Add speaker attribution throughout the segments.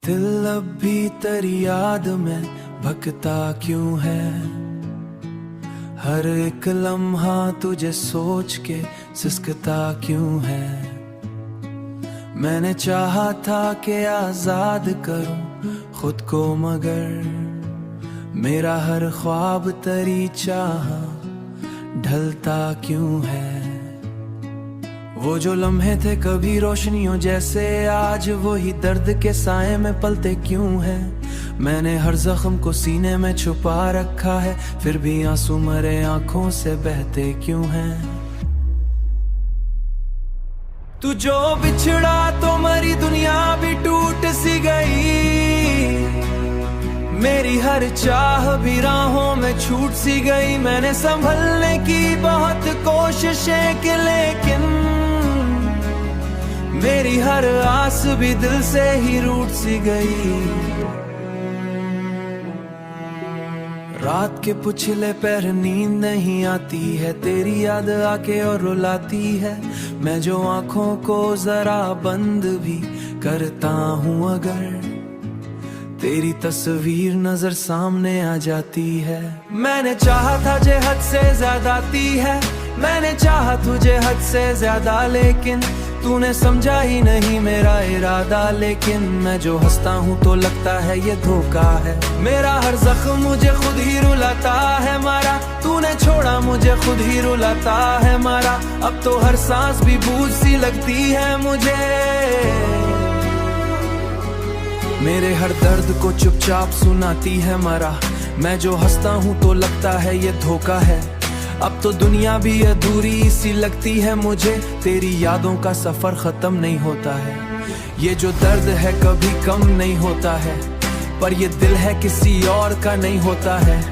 Speaker 1: दिल अब भी तेरी याद में भटकता क्यों है। हर एक लम्हा तुझे सोच के सिसकता क्यों है। मैंने चाहा था कि आजाद करूं खुद को, मगर मेरा हर ख्वाब तेरी चाह ढलता क्यों है। वो जो लम्हे थे कभी रोशनियों जैसे, आज वही दर्द के साए में पलते क्यों है। मैंने हर जख्म को सीने में छुपा रखा है, फिर भी आंसू मरे आंखों से बहते क्यों हैं। तू जो बिछड़ा तो मरी दुनिया भी टूट सी गई। मेरी हर चाह भी राहों में छूट सी गई। मैंने संभलने की बहुत कोशिशें की, लेकिन मेरी हर आस भी दिल से ही रूठ सी गई। रात के पुछले पैर नींद नहीं आती है, तेरी याद आके और रुलाती है। मैं जो आंखों को जरा बंद भी करता हूँ, अगर तेरी तस्वीर नजर सामने आ जाती है। मैंने चाहा था जे हद से ज्यादा ती है, मैंने चाहा तुझे हद से ज्यादा, लेकिन तूने समझा ही नहीं मेरा इरादा। लेकिन मैं जो हंसता हूँ तो लगता है ये धोखा है। मेरा हर जख्म मुझे खुद ही रुलाता है मारा, तूने छोड़ा मुझे खुद ही रुलाता है मारा। अब तो हर सांस भी बूझ सी लगती है मुझे। मेरे हर दर्द को चुपचाप सुनाती है मरा। मैं जो हंसता हूँ तो लगता है ये धोखा है। अब तो दुनिया भी अधूरी सी लगती है मुझे। तेरी यादों का सफर खत्म नहीं होता है। ये जो दर्द है कभी कम नहीं होता है, पर ये दिल है किसी और का नहीं होता है।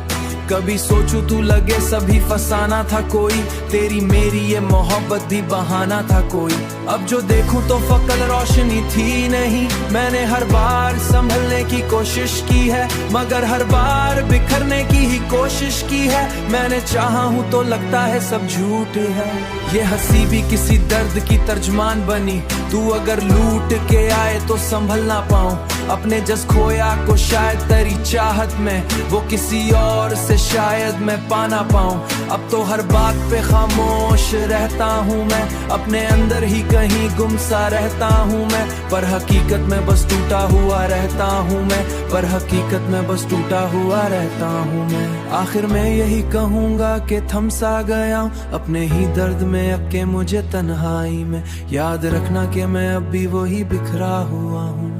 Speaker 1: कभी सोचूं तू लगे सभी फसाना था कोई, तेरी मेरी ये मोहब्बत भी बहाना था कोई। अब जो देखूं तो फकल रोशनी थी नहीं। मैंने हर बार संभलने की कोशिश की है, मगर हर बार बिखरने की ही कोशिश की है। मैंने चाहा हूं तो लगता है सब झूठ है। ये हंसी भी किसी दर्द की तर्जमान बनी। तू अगर लूट के आए तो संभल ना पाऊं अपने जस खोया को, शायद तेरी चाहत में वो किसी और से शायद मैं पाना पाऊं। अब तो हर बात पे खामोश रहता हूँ मैं, अपने अंदर ही कहीं गुम सा रहता हूँ मैं। पर हकीकत में बस टूटा हुआ रहता हूँ मैं, पर हकीकत में बस टूटा हुआ रहता हूँ मैं। आखिर मैं यही कहूँगा कि थम सा गया हूँ अपने ही दर्द में, अक्के मुझे तन्हाई में। याद रखना कि मैं अब भी वही बिखरा हुआ हूँ।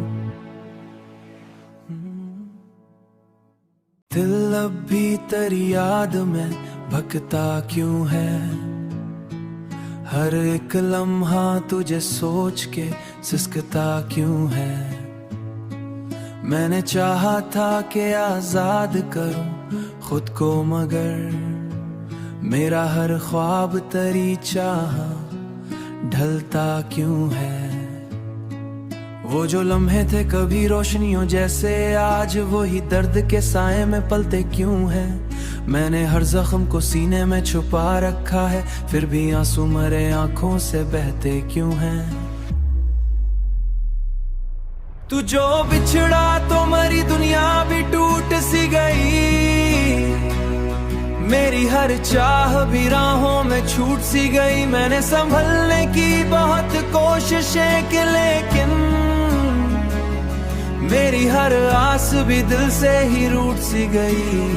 Speaker 1: दिल अब भी तेरी याद में भटकता क्यों है। हर एक लम्हा तुझे सोच के सिसकता क्यों है। मैंने चाहा था कि आजाद करूं खुद को, मगर मेरा हर ख्वाब तेरी चाह ढलता क्यों है। वो जो लम्हे थे कभी रोशनियों जैसे, आज वही दर्द के साए में पलते क्यों है। मैंने हर जख्म को सीने में छुपा रखा है, फिर भी आंसू मरे आंखों से बहते क्यों हैं। तू जो बिछड़ा तो मरी दुनिया भी टूट सी गई। मेरी हर चाह भी राहों में छूट सी गई। मैंने संभलने की बहुत कोशिशें की, लेकिन मेरी हर आस भी दिल से ही रूठ सी गई।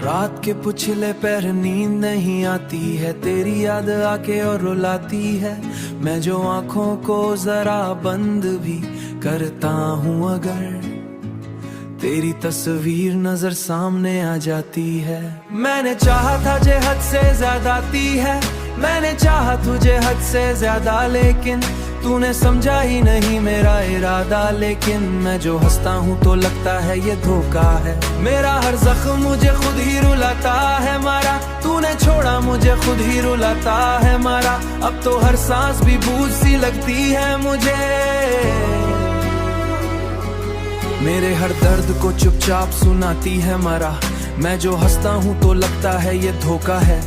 Speaker 1: रात के पुछले पैर नींद नहीं आती है, तेरी याद आके और रुलाती है। मैं जो आंखों को जरा बंद भी करता हूँ, अगर तेरी तस्वीर नजर सामने आ जाती है। मैंने चाहा था जे हद से ज्यादा ती है, मैंने चाहा तुझे हद से ज्यादा, लेकिन तूने समझा ही नहीं मेरा इरादा। लेकिन मैं जो हंसता हूँ तो लगता है ये धोखा है। मेरा हर जख्म मुझे खुद ही रुलाता है मारा, तूने छोड़ा मुझे खुद ही रुलाता है मारा। अब तो हर सांस भी बूझ सी लगती है मुझे। मेरे हर दर्द को चुपचाप सुनाती है मरा। मैं जो हंसता हूँ तो लगता है ये धोखा है।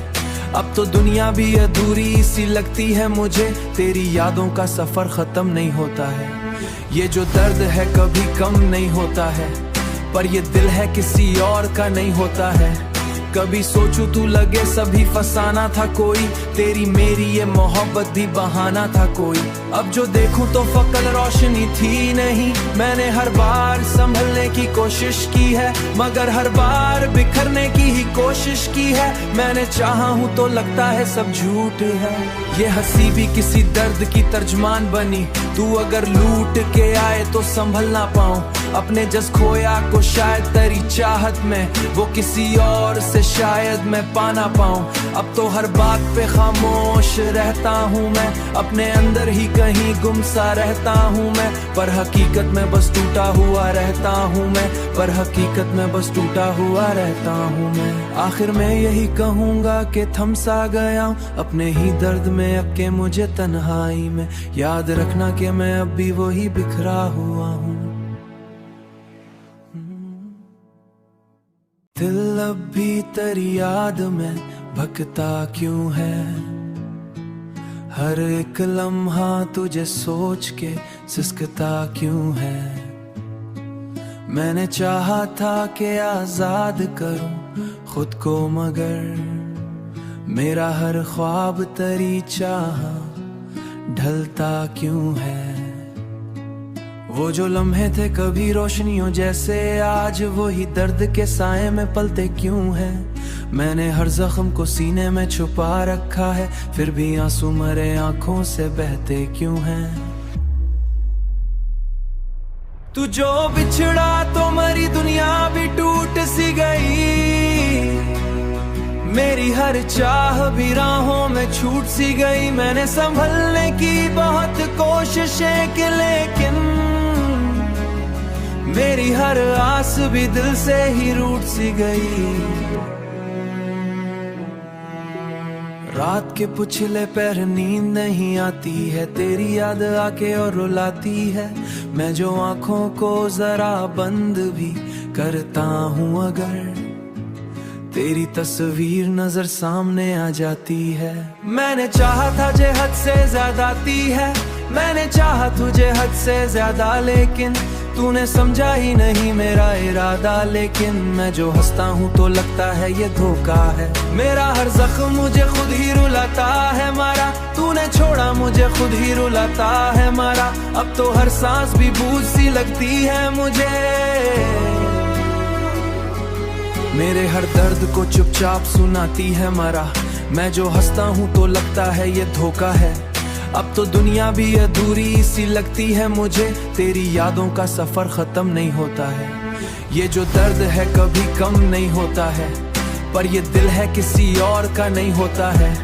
Speaker 1: अब तो दुनिया भी अधूरी सी लगती है मुझे, तेरी यादों का सफर खत्म नहीं होता है। ये जो दर्द है कभी कम नहीं होता है, पर ये दिल है किसी और का नहीं होता है। कभी सोचूं तू लगे सभी फसाना था कोई, तेरी मेरी ये मोहब्बत भी बहाना था कोई। अब जो देखूं तो फकल रोशनी थी नहीं, मैंने हर बार संभलने की कोशिश की है, मगर हर बार बिखरने की ही कोशिश की है। मैंने चाहा हूं तो लगता है सब झूठ है, ये हंसी भी किसी दर्द की तर्जमान बनी। तू अगर लूट के आए तो संभल ना पाऊं, अपने जस खोया को शायद तेरी चाहत में, वो किसी और से शायद मैं पाना पाऊं। अब तो हर बात पे खामोश रहता हूँ मैं, अपने अंदर ही कहीं गुम सा रहता हूँ मैं, पर हकीकत में बस टूटा हुआ रहता हूँ मैं, पर हकीकत में बस टूटा हुआ रहता हूँ मैं। आखिर मैं यही कहूँगा कि थम सा गया हूँ अपने ही दर्द में, अक्के मुझे तन्हाई में। याद रखना कि मैं अब भी वही बिखरा हुआ हूँ। दिल अब भी तेरी याद में भटकता क्यों है, हर एक लम्हा तुझे सोच के सिसकता क्यों है। मैंने चाहा था कि आजाद करूं खुद को, मगर मेरा हर ख्वाब तेरी चाह ढलता क्यों है। वो जो लम्हे थे कभी रोशनियों जैसे, आज वही दर्द के साए में पलते क्यों है। मैंने हर जख्म को सीने में छुपा रखा है, फिर भी आंसू मरे आंखों से बहते क्यों हैं। तू जो बिछड़ा तो मरी दुनिया भी टूट सी गई, मेरी हर चाह भी राहों में छूट सी गई। मैंने संभलने की बहुत कोशिशें की, लेकिन मेरी हर आस भी दिल से ही रूठ सी गई। रात के पुछले पैर नींद नहीं आती है, तेरी याद आके और रुलाती है। मैं जो आंखों को जरा बंद भी करता हूँ, अगर तेरी तस्वीर नजर सामने आ जाती है। मैंने चाहा था जे हद से ज्यादा ती है, मैंने चाहा तुझे हद से ज्यादा, लेकिन तूने समझा ही नहीं मेरा इरादा। लेकिन मैं जो हंसता हूँ तो लगता है ये धोखा है, मेरा हर जख्म मुझे खुद ही रुलाता है मारा। तूने छोड़ा मुझे खुद ही रुलाता है मारा, अब तो हर सांस भी बूझ सी लगती है मुझे। मेरे हर दर्द को चुपचाप सुनाती है मरा, मैं जो हंसता हूँ तो लगता है ये धोखा है। अब तो दुनिया भी अधूरी सी लगती है मुझे, तेरी यादों का सफर खत्म नहीं होता है। ये जो दर्द है कभी कम नहीं होता है, पर ये दिल है किसी और का नहीं होता है।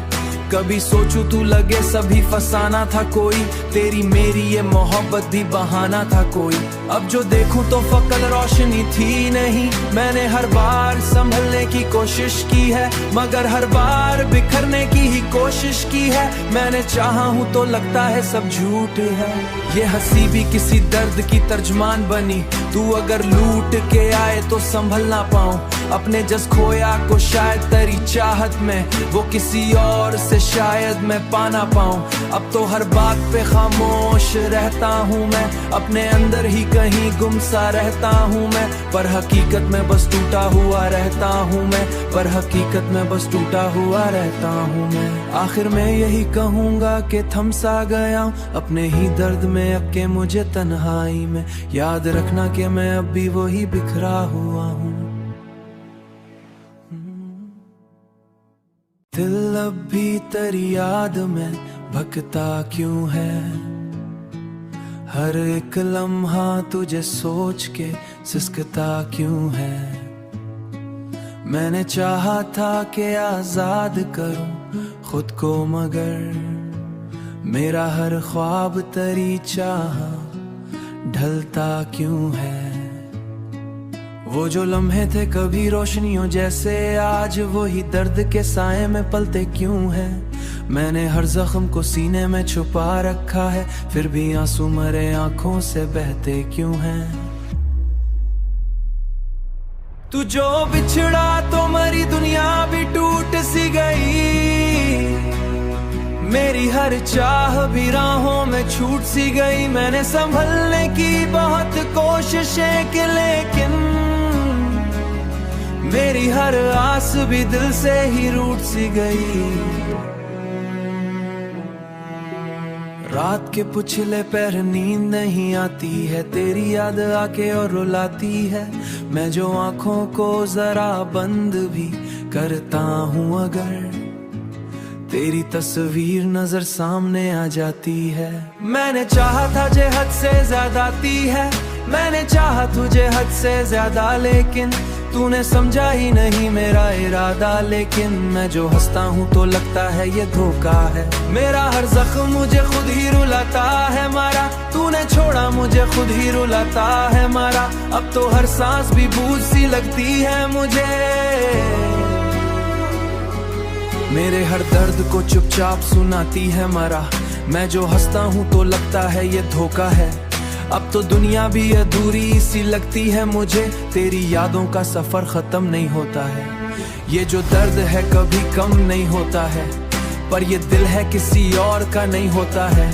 Speaker 1: कभी सोचूं तू लगे सभी फसाना था कोई, तेरी मेरी ये मोहब्बत भी बहाना था कोई। अब जो देखूं तो फकल रोशनी थी नहीं, मैंने हर बार संभलने की कोशिश की है, मगर हर बार बिखरने की ही कोशिश की है। मैंने चाहा हूं तो लगता है सब झूठ है, ये हंसी भी किसी दर्द की तर्जमान बनी। तू अगर लूट के आए तो संभल ना पाऊं, अपने जस खोया को शायद तेरी चाहत में, वो किसी और से शायद मैं पाना पाऊं। अब तो हर बात पे खामोश रहता हूँ मैं, अपने अंदर ही कहीं गुम सा रहता हूँ मैं, पर हकीकत में बस टूटा हुआ रहता हूँ मैं, पर हकीकत में बस टूटा हुआ रहता हूँ मैं। आखिर मैं यही कहूँगा कि थम सा गया हूँ अपने ही दर्द में, अक्के मुझे तन्हाई में। याद रखना कि मैं अब भी वही बिखरा हुआ हूँ। दिल अब भी तेरी याद में भटकता क्यों है, हर एक लम्हा तुझे सोच के सिसकता क्यों है। मैंने चाहा था कि आजाद करूं खुद को, मगर मेरा हर ख्वाब तेरी चाह ढलता क्यों है। वो जो लम्हे थे कभी रोशनियों जैसे, आज वही दर्द के साए में पलते क्यों है। मैंने हर जख्म को सीने में छुपा रखा है, फिर भी आंसू मरे आंखों से बहते क्यों हैं। तू जो बिछड़ा तो मरी दुनिया भी टूट सी गई, मेरी हर चाह भी राहों में छूट सी गई। मैंने संभलने की बहुत कोशिशें की, लेकिन मेरी हर आस भी दिल से ही रूठ सी गई। रात के पुछले पैर नींद नहीं आती है, तेरी याद आके और रुलाती है। मैं जो आंखों को जरा बंद भी करता हूँ, अगर तेरी तस्वीर नजर सामने आ जाती है। मैंने चाहा था जे हद से ज्यादा ती है, मैंने चाहा तुझे हद से ज्यादा, लेकिन तूने समझा ही नहीं मेरा इरादा। लेकिन मैं जो हंसता हूँ तो लगता है ये धोखा है, मेरा हर जख्म मुझे खुद ही रुलाता है मारा। तूने छोड़ा मुझे खुद ही रुलाता है मारा, अब तो हर सांस भी बूझ सी लगती है मुझे। मेरे हर दर्द को चुपचाप सुनाती है मरा, मैं जो हंसता हूँ तो लगता है ये धोखा है। अब तो दुनिया भी अधूरी सी लगती है मुझे, तेरी यादों का सफर खत्म नहीं होता है। ये जो दर्द है कभी कम नहीं होता है, पर ये दिल है किसी और का नहीं होता है।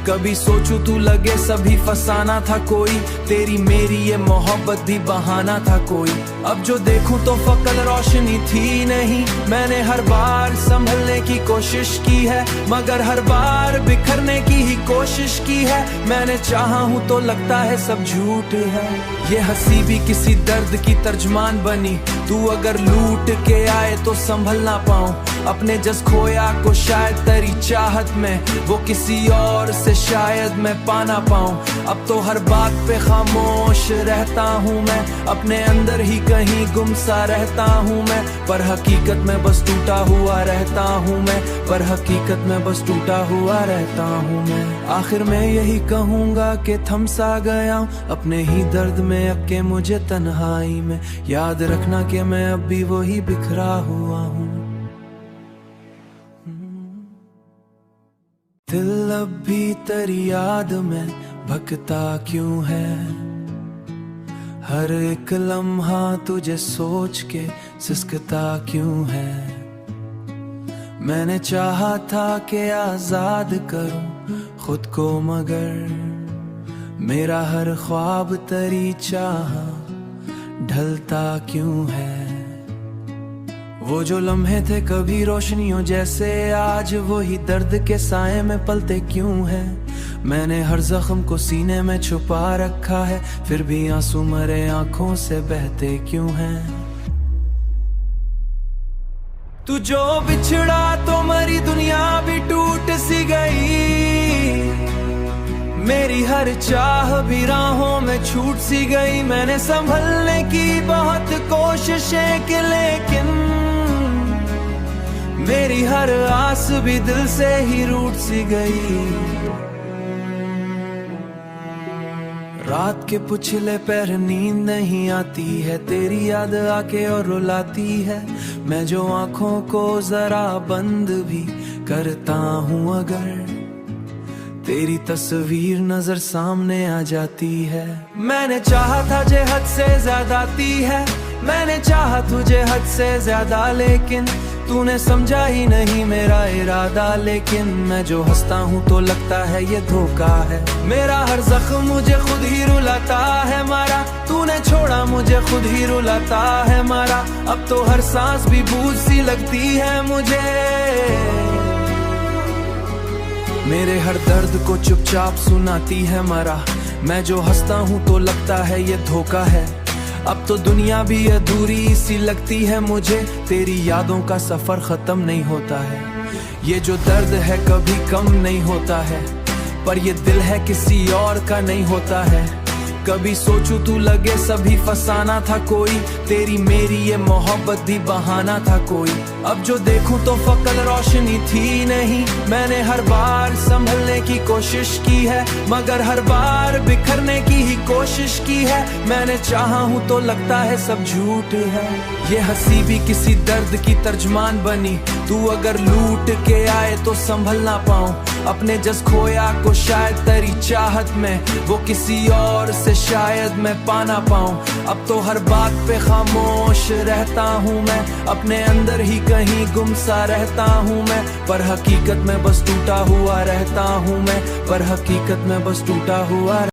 Speaker 1: कभी सोचूं तू लगे सभी फसाना था कोई, तेरी मेरी ये मोहब्बत भी बहाना था कोई। अब जो देखूं तो फकल रोशनी थी नहीं, मैंने हर बार संभलने की कोशिश की है, मगर हर बार बिखरने की ही कोशिश की है। मैंने चाहा हूं तो लगता है सब झूठ है, ये हंसी भी किसी दर्द की तर्जमान बनी। तू अगर लूट के आए तो संभल ना पाऊं, अपने जस खोया को शायद तेरी चाहत में, वो किसी और से शायद मैं पाना पाऊं। अब तो हर बात पे खामोश रहता हूँ मैं, अपने अंदर ही कहीं गुम सा रहता हूँ मैं, पर हकीकत में बस टूटा हुआ रहता हूँ मैं, पर हकीकत में बस टूटा हुआ रहता हूँ मैं। आखिर मैं यही कहूँगा कि थम सा गया हूँ अपने ही दर्द में, अक्के मुझे तन्हाई में। याद रखना कि मैं अब भी वही बिखरा हुआ हूँ। दिल अब भी तेरी याद में भटकता क्यों है, हर एक लम्हा तुझे सोच के सिसकता क्यों है। मैंने चाहा था कि आजाद करूं खुद को, मगर मेरा हर ख्वाब तेरी चाह ढलता क्यों है। वो जो लम्हे थे कभी रोशनियों जैसे, आज वही दर्द के साए में पलते क्यों है। मैंने हर जख्म को सीने में छुपा रखा है, फिर भी आंसू मरे आंखों से बहते क्यों हैं। तू जो बिछड़ा तो मरी दुनिया भी टूट सी गई, मेरी हर चाह भी राहों में छूट सी गई। मैंने संभलने की बहुत कोशिशें की, लेकिन मेरी हर आस भी दिल से ही रूठ सी गई। रात के पुछले पैर नींद नहीं आती है, तेरी याद आके और रुलाती है। मैं जो आंखों को जरा बंद भी करता हूँ, अगर तेरी तस्वीर नजर सामने आ जाती है। मैंने चाहा था जे हद से ज्यादा ती है, मैंने चाहा तुझे हद से ज्यादा, लेकिन तूने समझा ही नहीं मेरा इरादा। लेकिन मैं जो हंसता हूँ तो लगता है ये धोखा है, मेरा हर जख्म मुझे खुद ही रुलाता है मारा। तूने छोड़ा मुझे खुद ही रुलाता है मारा, अब तो हर सांस भी बूझ सी लगती है मुझे। मेरे हर दर्द को चुपचाप सुनाती है मरा, मैं जो हंसता हूँ तो लगता है ये धोखा है। अब तो दुनिया भी अधूरी सी लगती है मुझे, तेरी यादों का सफर खत्म नहीं होता है। ये जो दर्द है कभी कम नहीं होता है, पर ये दिल है किसी और का नहीं होता है। कभी सोचूं तू लगे सभी फसाना था कोई, तेरी मेरी ये मोहब्बत भी बहाना था कोई। अब जो देखूं तो फकल रोशनी थी नहीं, मैंने हर बार संभलने की कोशिश की है, मगर हर बार बिखरने की ही कोशिश की है। मैंने चाहा हूं तो लगता है सब झूठ है, ये हंसी भी किसी दर्द की तर्जमान बनी। तू अगर लूट के आए तो संभल ना पाऊं, अपने जस खोया को शायद तेरी चाहत में, वो किसी और से शायद मैं पाना पाऊं। अब तो हर बात पे खामोश रहता हूँ मैं, अपने अंदर ही कहीं गुमसा रहता हूँ मैं, पर हकीकत में बस टूटा हुआ रहता हूँ मैं, पर हकीकत में बस टूटा हुआ